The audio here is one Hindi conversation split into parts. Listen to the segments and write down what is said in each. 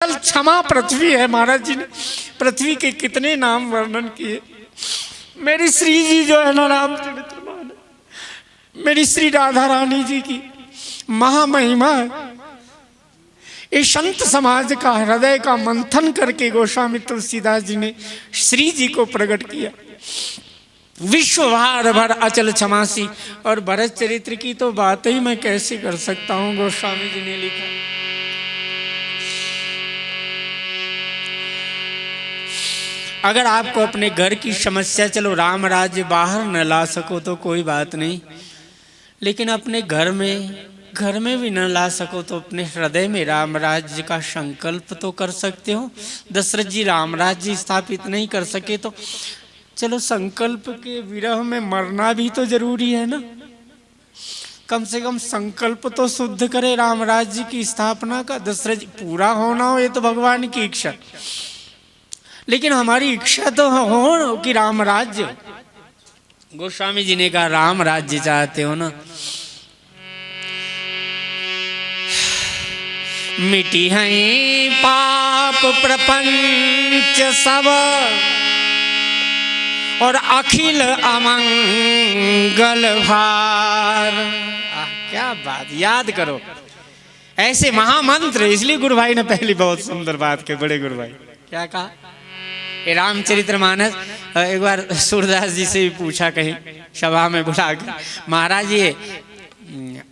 क्षमा पृथ्वी है। महाराज जी ने पृथ्वी के कितने नाम वर्णन किए। मेरी श्री जी जो है ना रामचरितमानस, मेरी श्री राधा रानी जी की महामहिमा है। इस संत समाज का हृदय का मंथन करके गोस्वामी तुलसीदास जी ने श्री जी को प्रकट किया। विश्व भार भर अचल क्षमासी। और भरत चरित्र की तो बात ही मैं कैसे कर सकता हूं। गोस्वामी जी ने लिखा, अगर आपको अपने घर की समस्या, चलो राम राज्य बाहर न ला सको तो कोई बात नहीं, लेकिन अपने घर में भी न ला सको तो अपने हृदय में राम राज्य का संकल्प तो कर सकते हो। दशरथ जी राम राज्य स्थापित नहीं कर सके तो चलो संकल्प के विरह में मरना भी तो जरूरी है ना। कम से कम संकल्प तो शुद्ध करे राम राज्य की स्थापना का। दशरथ पूरा होना हो ये तो भगवान की इच्छा, लेकिन हमारी इच्छा तो हो कि राम राज्य। गोस्वामी जी ने कहा राम राज्य चाहते हो ना, मिटी हैं पाप प्रपंच सब और अखिल अमंगल भार। क्या बात, याद करो ऐसे महामंत्र। इसलिए गुरु भाई ने पहली बहुत सुंदर बात की, बड़े गुरु भाई क्या कहा। ये रामचरितमानस एक बार सूरदास जी से भी पूछा कहीं सभा में बुला कर, महाराज ये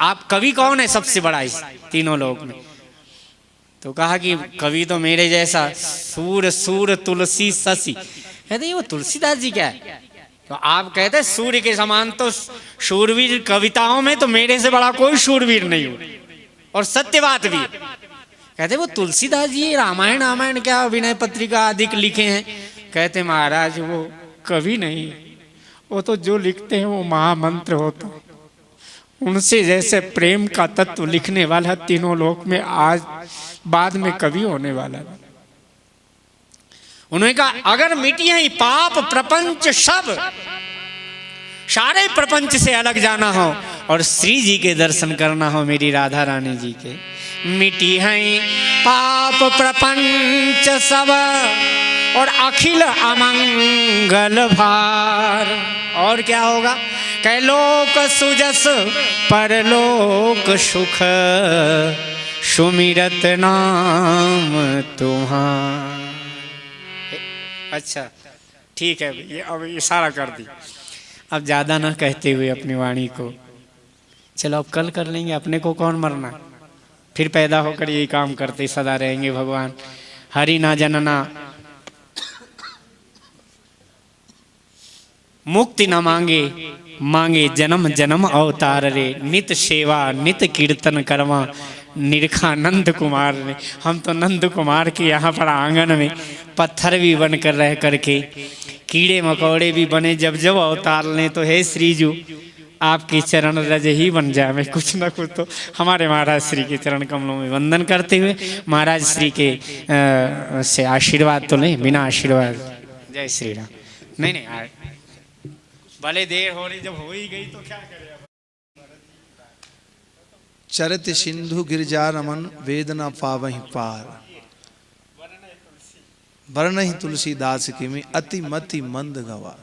आप कवि कौन है सबसे बड़ा इस तीनों लोक में। तो कहा कि कवि तो मेरे जैसा सूर सूर तुलसी शशि। कहते वो तुलसीदास जी क्या है। तो आप कहते सूर्य के समान तो शूरवीर कविताओं में तो मेरे से बड़ा कोई शूरवीर नहीं हो, और सत्य बात भी है। कहते वो तुलसीदास जी रामायण क्या विनय पत्रिका आदि लिखे हैं। कहते महाराज वो कवि नहीं, वो तो जो लिखते हैं वो महामंत्र होता। उनसे जैसे प्रेम का तत्व लिखने वाला तीनों लोक में आज बाद में कवि होने वाला। उन्होंने कहा अगर मिटी है पाप प्रपंच सब, सारे प्रपंच से अलग जाना हो और श्री जी के दर्शन करना हो, मेरी राधा रानी जी के, मिटी है पाप प्रपंच सब और अखिल अमंगल भार। और क्या होगा, कैलोक सुजस परलोक सुख सुमिरत नाम तुम्हारा। अच्छा ठीक है, ये अब इशारा कर दी। अब ज्यादा ना कहते हुए अपनी वाणी को, चलो अब कल कर लेंगे, अपने को कौन मरना। फिर पैदा होकर यही काम करते सदा रहेंगे। भगवान हरि ना जनना मुक्ति न मांगे जन्म जन्म अवतार रे, नित सेवा नित कीर्तन करवा निरखा नंद कुमार ने। हम तो नंद कुमार के यहाँ पर आंगन में पत्थर भी बन कर रह करके, कीड़े मकोड़े भी बने, जब जब अवतार लें तो हे श्रीजू आपके चरण रज ही बन जाए। मैं कुछ ना कुछ तो हमारे महाराज श्री के चरण कमलों में वंदन करते हुए महाराज श्री के से आशीर्वाद तो लें, बिना आशीर्वाद। जय श्री राम। नहीं भले देर हो रही, जब हो ही गई तो क्या करें। चरित सिंधु गिरजा रमन वेदना पावहि पार, वर्ण ही तुलसीदास की में अति मति मंद गवा।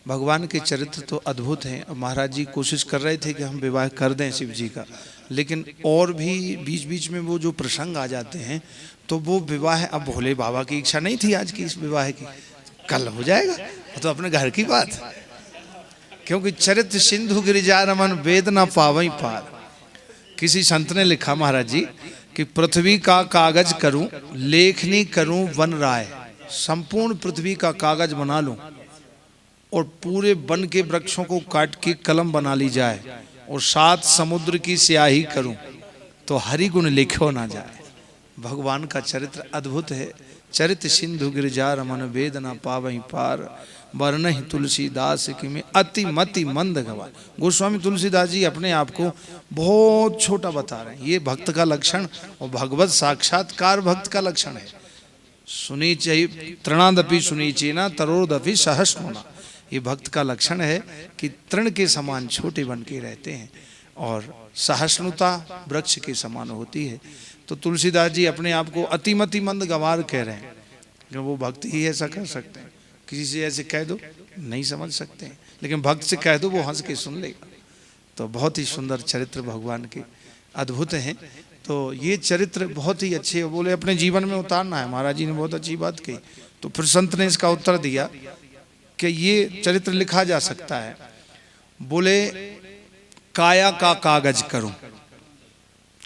भगवान के चरित्र तो अद्भुत हैं। महाराज जी कोशिश कर रहे थे कि हम विवाह कर दें शिव जी का, लेकिन और भी बीच बीच में वो जो प्रसंग आ जाते हैं तो वो विवाह, अब भोले बाबा की इच्छा नहीं थी आज की इस विवाह की, कल हो जाएगा, तो अपने घर की बात। क्योंकि चरित्र सिंधु गिरिजा रमन वेदना पावई पार। किसी संत ने लिखा महाराज जी कि पृथ्वी का कागज करूं, लेखनी करूं वन राय, संपूर्ण पृथ्वी का कागज बना लूं और पूरे वन के वृक्षों को काट के कलम बना ली जाए और 7 समुद्र की स्याही करूं तो हरि गुण लिखो ना जाए। भगवान का चरित्र अद्भुत है। चरित सिंधु गिरिजा रमन वेदना पावई पार, वर्ण ही तुलसीदास की में अति मति मंद गवा। गोस्वामी तुलसीदास जी अपने आप को बहुत छोटा बता रहे हैं। ये भक्त का लक्षण और भगवत साक्षात्कार भक्त का लक्षण है। सुनी चाहिए तृणादपि सुनी चेना तरोदपि सहस होना। ये भक्त का लक्षण है कि तृण के समान छोटे बन के रहते हैं और सहिष्णुता वृक्ष के समान होती है। तो तुलसीदास जी अपने आप को अतिमति मंद गंवार कह रहे हैं कि वो भक्ति ही ऐसा कर सकते हैं। किसी से ऐसे कह दो नहीं समझ सकते हैं, लेकिन भक्त से कह दो वो हंस के सुन लेगा। तो बहुत ही सुंदर चरित्र भगवान के अद्भुत हैं। तो ये चरित्र बहुत ही अच्छे, बोले अपने जीवन में उतारना है। महाराज जी ने बहुत अच्छी बात कही। तो फिर संत ने इसका उत्तर दिया कि ये चरित्र लिखा जा सकता है। बोले काया का कागज करूं,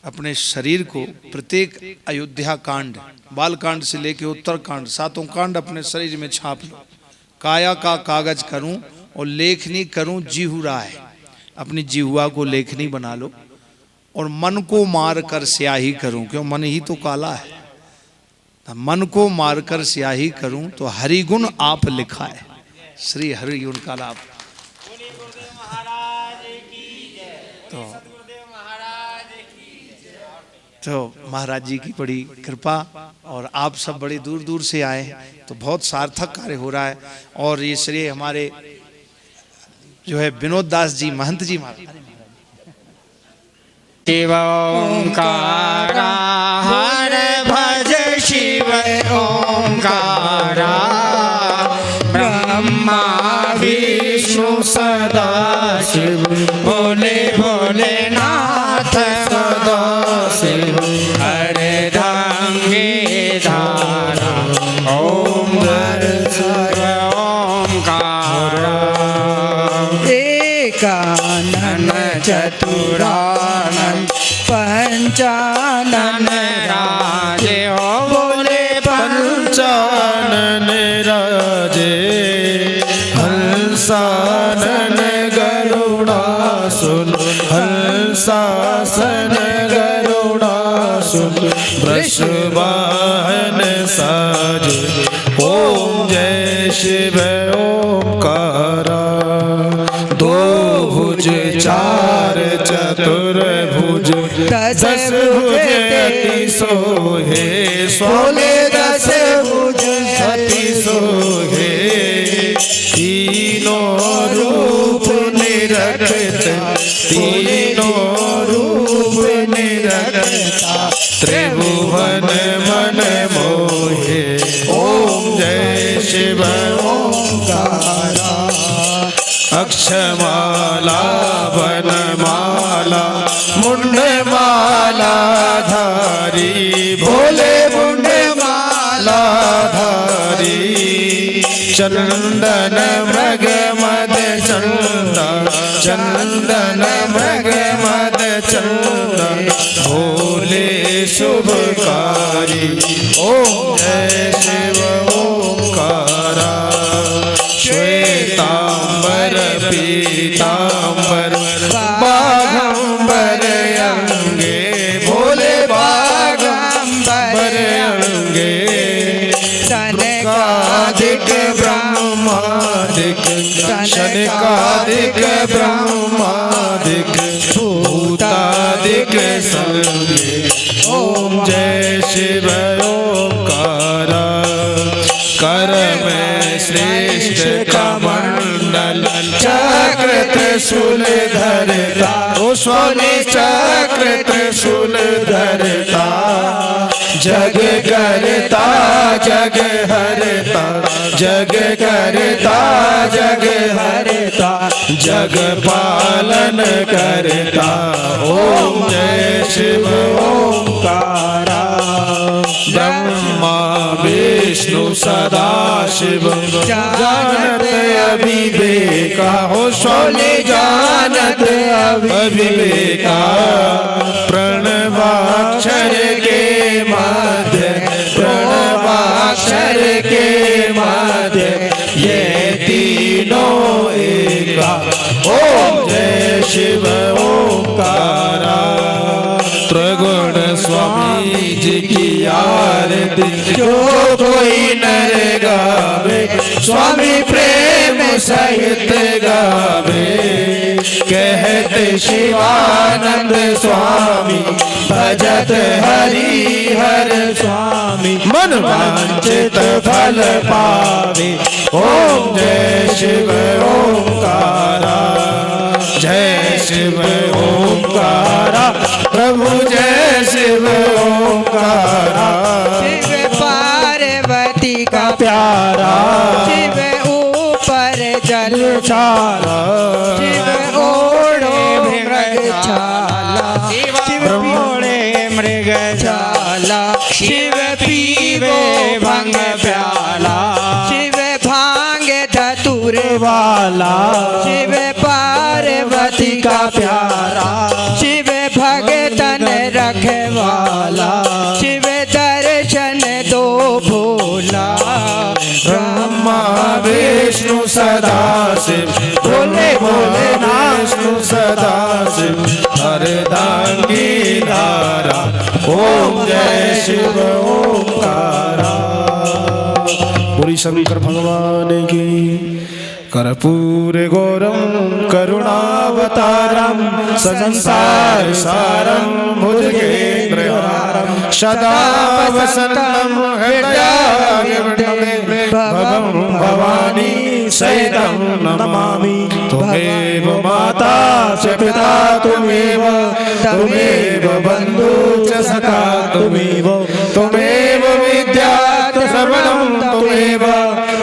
अपने शरीर को प्रत्येक अयोध्या कांड, बाल कांड से लेके उत्तर कांड, 7 कांड अपने शरीर में छाप लो। काया का कागज करूं और लेखनी करूं जीहू राय, अपनी जिहुआ को लेखनी बना लो। और मन को मार कर स्याही करूं, क्यों मन ही तो काला है। मन को मार कर स्याही करूं तो हरिगुण आप लिखा है। श्री हरि गुण का लाभ। तो महाराज जी की बड़ी कृपा, और आप सब बड़े दूर दूर से आए, तो बहुत सार्थक कार्य हो रहा है। और ये श्रेय हमारे जो है विनोद दास जी महंत जी महाराज। शिव ओंकारा हर भज शिव ओंकारा, ब्रह्मा विष्णु सदा शिव, भोले भोलेनाथ सदा शिव, हरे गंगे धारा ओम शिव ओंकारा, एकानन चतुरानन पंचानन राजे हो बोले पंचानन राजे, हंसानन गरुड़ासुन, हंसासन गरुड़ासुन, वृषवाहन साजे, ओम जय शिव ओंकारा। दो भुज चार चतुर्भुज, दस भुज अति सोहे, सोले दस भुज अति सोहे, तीनों रूप निरखत, तीनों रूप निरखता, त्रिभुवन मन मोहे, ओम जय शिव ओंकारा। अक्षमाला वनमाला मुंडमाला धारी, भोले मुंडमाला धारी, चंदन मृग मद चंदा, चंदन मृग मद चंदा, भोले शुभकारी, ओम जय शिव ओंकारा। श्वेतांबर पीतांबर बाघंबर अंगे, भोले बाघंबर अंगे, शनकादिक ब्रह्मादिक, शनकादिक ब्रह्मादिक, भूतादिक संगे, ओम जय शिव ओंकारा। कर में श्रेष्ठ कमंडल चक्र त्रिशूल धरता, ओ स्वामी चक्र त्रिशूल धरता, जग करता जग हरता, जग करता जग हरता, जग पालन करता, ओम जय शिव ओंकारा। ब्रह्मा विष्णु सदा शिव, जानत अविवेका, हो सोले जानत अविवेका, प्रणवाक्षर के मध्य, प्रणवाक्षर के मध्य, ये तीनों एका, ओम जय शिव ओंकारा। त्रिगुण स्वामी जी की आरती जो कोई नर गावे, स्वामी प्रेम सहित गावे, कहते शिवानंद स्वामी, भजत हरि हर स्वामी, मन वांछित फल पावे, ओम जय शिव ओंकारा। जय शिव ओंकारा प्रभु जय शिव ओंकारा शिव पार्वती का प्यारा शिव ऊपर जल छाला शिव ओढ़ो मृग छाला शिव ओढ़े मृग छाला शिव पीवे भंग प्याला शिव भांग धतुर वाला शिव पार्वती का प्यारा शिव भगतन रखवाला शिव दर्शन दो भोला ब्रह्मा विष्णु सदा शिव बोले बोले विष्णु सदा शिव हरदांगी धारा ओम जय शिव ओंकारा। बोली शंकर भगवान की। कर्पूर गौरम करुणावतारम संसार सारम भुजगेन्द्रहारम सदा वसन्तं हृदयारविन्दे भवं भवानी सहितं नमामि। त्वमेव माता च पिता त्वमेव त्वमेव बन्धु च सखा त्वमेव त्वमेव विद्या सर्वं त्वमेव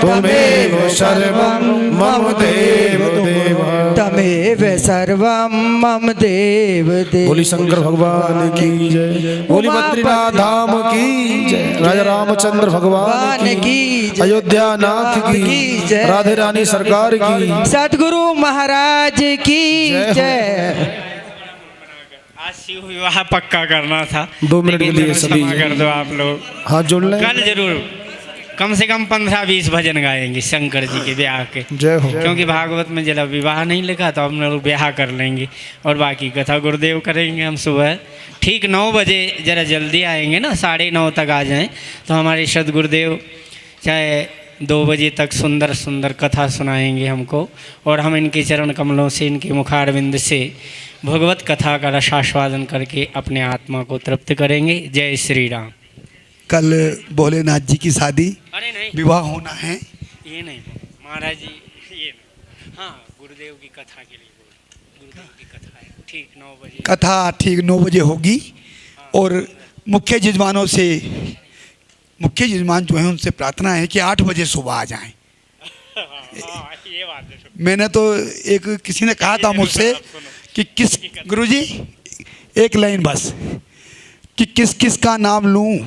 त्वमेव सर्वं मम देव देव तमेव सर्वं मम देव देव। बोली शंकर भगवान की जय। बोली बद्रीनाथ धाम की जय। राजा रामचंद्र भगवान की जय। अयोध्या नाथ की जय। राधे रानी सरकार की सतगुरु महाराज की जय। आज शिव विवाह पक्का करना था। 2 मिनट के लेकिन लिए जरूर सभी क्षमा कर दो आप लोग। हाथ जोड़ लें। कल जरूर कम से कम 15-20 भजन गाएंगे शंकर जी के ब्याह के। जय हो। क्योंकि भागवत में जब विवाह नहीं लिखा तो हम लोग ब्याह कर लेंगे और बाकी कथा गुरुदेव करेंगे हम सुबह ठीक 9 बजे। ज़रा जल्दी आएंगे ना, 9:30 तक आ जाएं तो हमारे सदगुरुदेव चाहे 2 बजे तक सुंदर सुंदर कथा सुनाएंगे हमको और हम इनके चरण कमलों से, इनके मुखारविंद से भगवत कथा का रसास्वादन करके अपने आत्मा को तृप्त करेंगे। जय श्री राम। कल भोलेनाथ जी की शादी अरे नहीं, विवाह होना है। ये नहीं महाराज जी, ये नहीं। हाँ, गुरुदेव की कथा के लिए बोल। गुरुदेव की कथा है ठीक 9 बजे। कथा ठीक 9 बजे होगी और मुख्य यजमानों से, मुख्य यजमान जो हैं उनसे प्रार्थना है कि 8 बजे सुबह आ जाएं। ये बात है। मैंने तो एक किसी ने कहा था मुझसे कि किस गुरुजी एक लाइन बस कि किस किस का नाम लूं